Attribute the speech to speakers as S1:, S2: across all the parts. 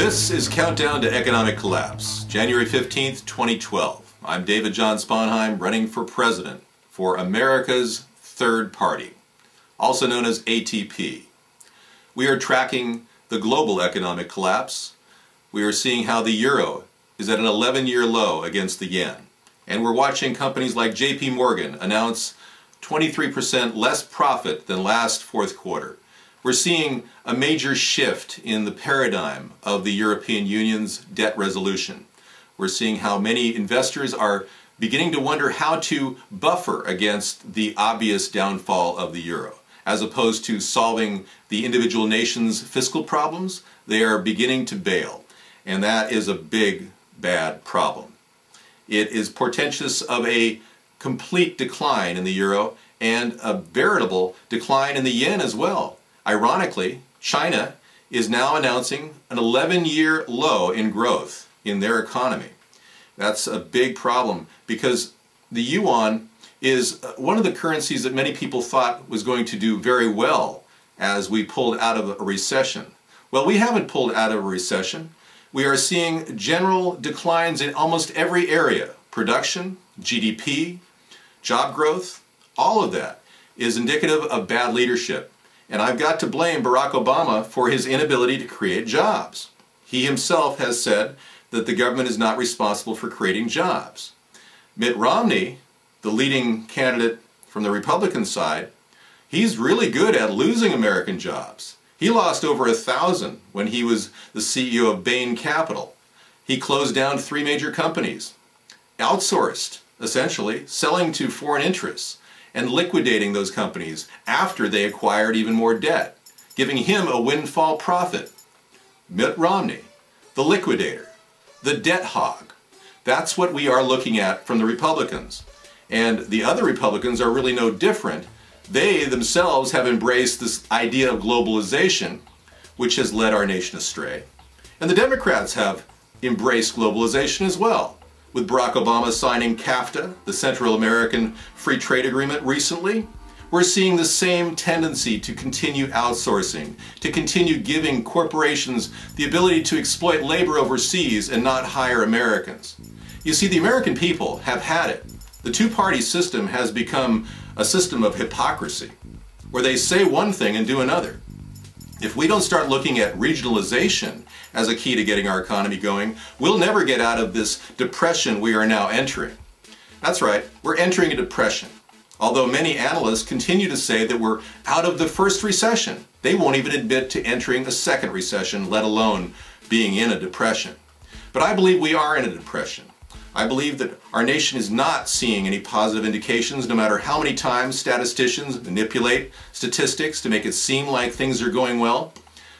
S1: This is Countdown to Economic Collapse, January 15th, 2012. I'm David John Sponheim, running for president for America's Third Party, also known as ATP. We are tracking the global economic collapse. We are seeing how the euro is at an 11-year low against the yen. And we're watching companies like JP Morgan announce 23% less profit than last fourth quarter. We're seeing a major shift in the paradigm of the European Union's debt resolution. We're seeing how many investors are beginning to wonder how to buffer against the obvious downfall of the euro. As opposed to solving the individual nation's fiscal problems, they are beginning to bail. And that is a big, bad problem. It is portentous of a complete decline in the euro and a veritable decline in the yen as well. Ironically, China is now announcing an 11-year low in growth in their economy. That's a big problem because the yuan is one of the currencies that many people thought was going to do very well as we pulled out of a recession. Well, we haven't pulled out of a recession. We are seeing general declines in almost every area. Production, GDP, job growth, all of that is indicative of bad leadership. And I've got to blame Barack Obama for his inability to create jobs. He himself has said that the government is not responsible for creating jobs. Mitt Romney, the leading candidate from the Republican side, he's really good at losing American jobs. He lost over 1,000 when he was the CEO of Bain Capital. He closed down 3 major companies, outsourced, essentially, selling to foreign interests, and liquidating those companies after they acquired even more debt, giving him a windfall profit. Mitt Romney, the liquidator, the debt hog. That's what we are looking at from the Republicans. And the other Republicans are really no different. They themselves have embraced this idea of globalization, which has led our nation astray. And the Democrats have embraced globalization as well, with Barack Obama signing CAFTA, the Central American Free Trade Agreement, recently. We're seeing the same tendency to continue outsourcing, to continue giving corporations the ability to exploit labor overseas and not hire Americans. You see, the American people have had it. The two-party system has become a system of hypocrisy, where they say one thing and do another. If we don't start looking at regionalization as a key to getting our economy going, we'll never get out of this depression we are now entering. That's right, we're entering a depression. Although many analysts continue to say that we're out of the first recession, they won't even admit to entering a second recession, let alone being in a depression. But I believe we are in a depression. I believe that our nation is not seeing any positive indications, no matter how many times statisticians manipulate statistics to make it seem like things are going well.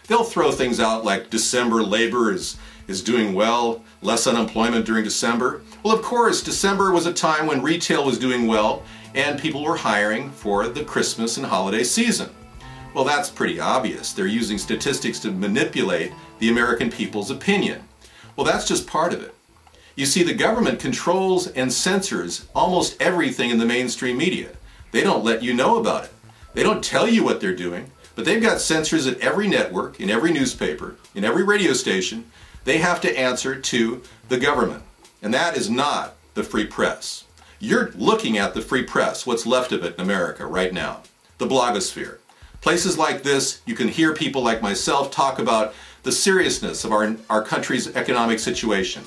S1: They'll throw things out like December labor is doing well, less unemployment during December. Well, of course, December was a time when retail was doing well and people were hiring for the Christmas and holiday season. Well, that's pretty obvious. They're using statistics to manipulate the American people's opinion. Well, that's just part of it. You see, the government controls and censors almost everything in the mainstream media. They don't let you know about it. They don't tell you what they're doing, but they've got censors at every network, in every newspaper, in every radio station. They have to answer to the government. And that is not the free press. You're looking at the free press, what's left of it in America right now. The blogosphere. Places like this, you can hear people like myself talk about the seriousness of our country's economic situation.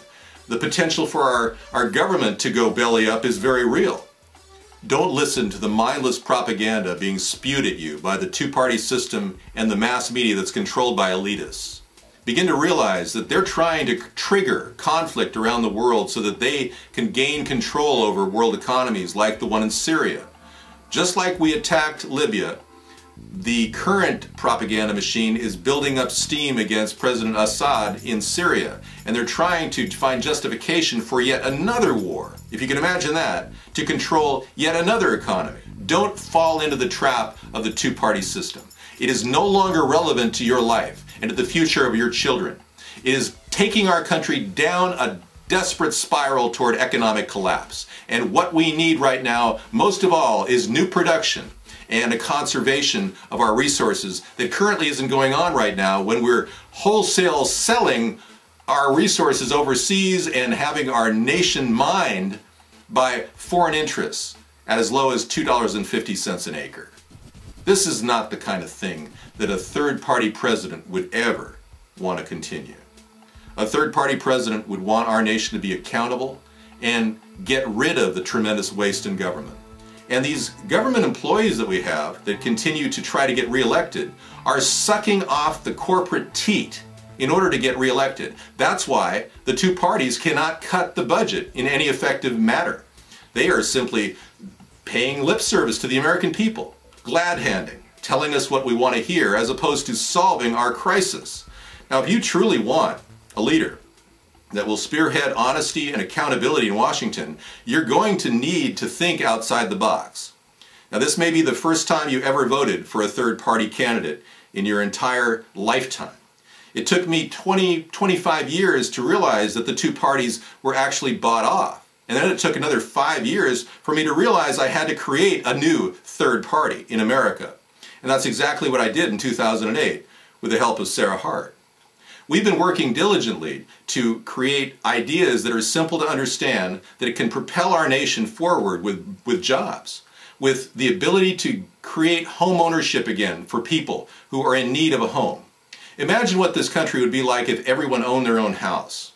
S1: The potential for our government to go belly up is very real. Don't listen to the mindless propaganda being spewed at you by the two-party system and the mass media that's controlled by elitists. Begin to realize that they're trying to trigger conflict around the world so that they can gain control over world economies like the one in Syria. Just like we attacked Libya, the current propaganda machine is building up steam against President Assad in Syria, and they're trying to find justification for yet another war, if you can imagine that, to control yet another economy. Don't fall into the trap of the two-party system. It is no longer relevant to your life and to the future of your children. It is taking our country down a desperate spiral toward economic collapse. And what we need right now, most of all, is new production and a conservation of our resources that currently isn't going on right now when we're wholesale selling our resources overseas and having our nation mined by foreign interests at as low as $2.50 an acre. This is not the kind of thing that a third-party president would ever want to continue. A third-party president would want our nation to be accountable and get rid of the tremendous waste in government. And these government employees that we have that continue to try to get reelected are sucking off the corporate teat in order to get reelected. That's why the two parties cannot cut the budget in any effective manner. They are simply paying lip service to the American people, glad-handing, telling us what we want to hear as opposed to solving our crisis. Now, if you truly want a leader that will spearhead honesty and accountability in Washington, you're going to need to think outside the box. Now, this may be the first time you ever voted for a third-party candidate in your entire lifetime. It took me 25 years to realize that the two parties were actually bought off. And then it took another 5 years for me to realize I had to create a new third party in America. And that's exactly what I did in 2008 with the help of Sarah Hart. We've been working diligently to create ideas that are simple to understand, that it can propel our nation forward with jobs, with the ability to create home ownership again for people who are in need of a home. Imagine what this country would be like if everyone owned their own house.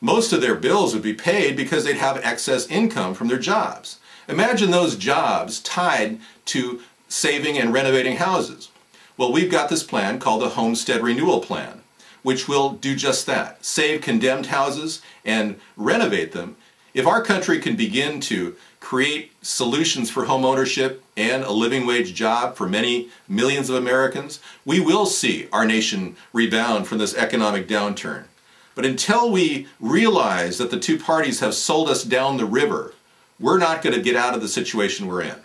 S1: Most of their bills would be paid because they'd have excess income from their jobs. Imagine those jobs tied to saving and renovating houses. Well, we've got this plan called the Homestead Renewal Plan, which will do just that, save condemned houses and renovate them. If our country can begin to create solutions for home ownership and a living wage job for many millions of Americans, we will see our nation rebound from this economic downturn. But until we realize that the two parties have sold us down the river, we're not going to get out of the situation we're in.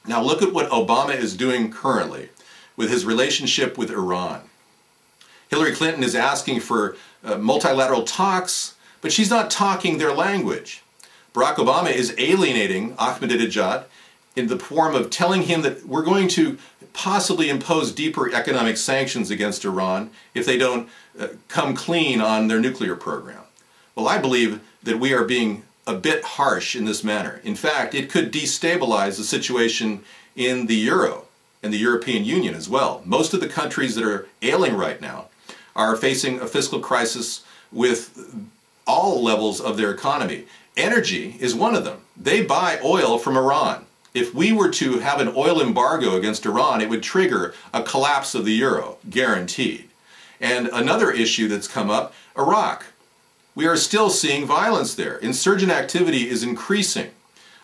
S1: Now look at what Obama is doing currently with his relationship with Iran. Hillary Clinton is asking for multilateral talks, but she's not talking their language. Barack Obama is alienating Ahmadinejad in the form of telling him that we're going to possibly impose deeper economic sanctions against Iran if they don't come clean on their nuclear program. Well, I believe that we are being a bit harsh in this manner. In fact, it could destabilize the situation in the Euro and the European Union as well. Most of the countries that are ailing right now are facing a fiscal crisis with all levels of their economy. Energy is one of them. They buy oil from Iran. If we were to have an oil embargo against Iran, it would trigger a collapse of the euro, guaranteed. And another issue that's come up, Iraq. We are still seeing violence there. Insurgent activity is increasing.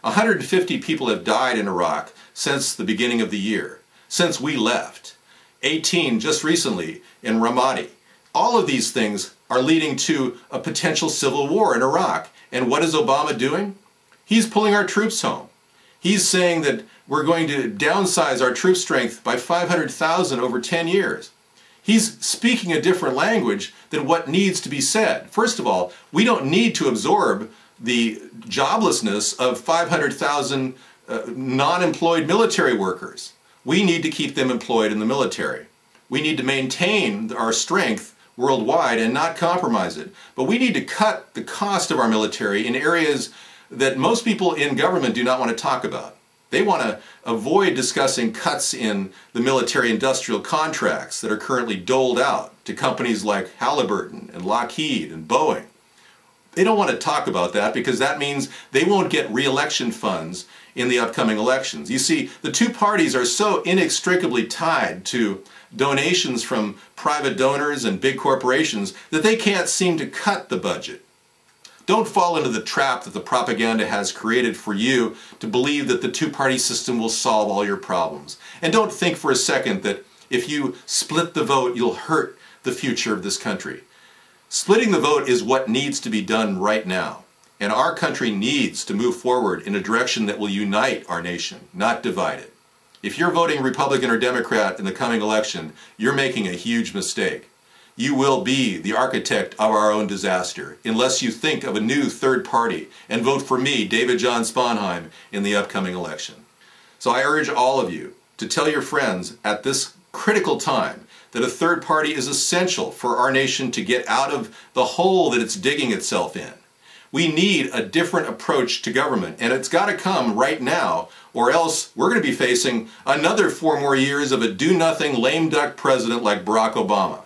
S1: 150 people have died in Iraq since the beginning of the year, since we left. 18 just recently in Ramadi. All of these things are leading to a potential civil war in Iraq. And what is Obama doing? He's pulling our troops home. He's saying that we're going to downsize our troop strength by 500,000 over 10 years. He's speaking a different language than what needs to be said. First of all, we don't need to absorb the joblessness of 500,000 non-employed military workers. We need to keep them employed in the military. We need to maintain our strength worldwide and not compromise it. But we need to cut the cost of our military in areas that most people in government do not want to talk about. They want to avoid discussing cuts in the military-industrial contracts that are currently doled out to companies like Halliburton and Lockheed and Boeing. They don't want to talk about that because that means they won't get re-election funds in the upcoming elections. You see, the two parties are so inextricably tied to donations from private donors and big corporations that they can't seem to cut the budget. Don't fall into the trap that the propaganda has created for you to believe that the two-party system will solve all your problems. And don't think for a second that if you split the vote, you'll hurt the future of this country. Splitting the vote is what needs to be done right now. And our country needs to move forward in a direction that will unite our nation, not divide it. If you're voting Republican or Democrat in the coming election, you're making a huge mistake. you will be the architect of our own disaster unless you think of a new third party and vote for me, David John Sponheim, in the upcoming election. So I urge all of you to tell your friends at this critical time that a third party is essential for our nation to get out of the hole that it's digging itself in. We need a different approach to government, and it's got to come right now, or else we're going to be facing another 4 more years of a do-nothing, lame duck president like Barack Obama.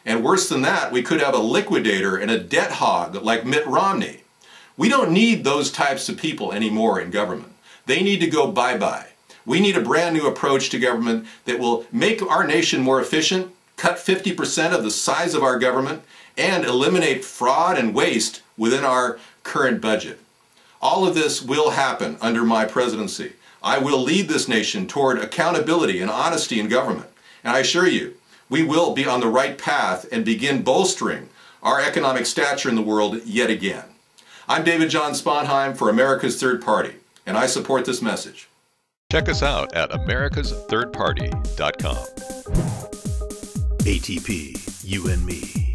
S1: And worse than that, we could have a liquidator and a debt hog like Mitt Romney. We don't need those types of people anymore in government. They need to go bye-bye. We need a brand new approach to government that will make our nation more efficient, cut 50% of the size of our government, and eliminate fraud and waste within our current budget. All of this will happen under my presidency. I will lead this nation toward accountability and honesty in government. And I assure you, we will be on the right path and begin bolstering our economic stature in the world yet again. I'm David John Sponheim for America's Third Party, and I support this message.
S2: Check us out at americasthirdparty.com.
S3: ATP, you and me.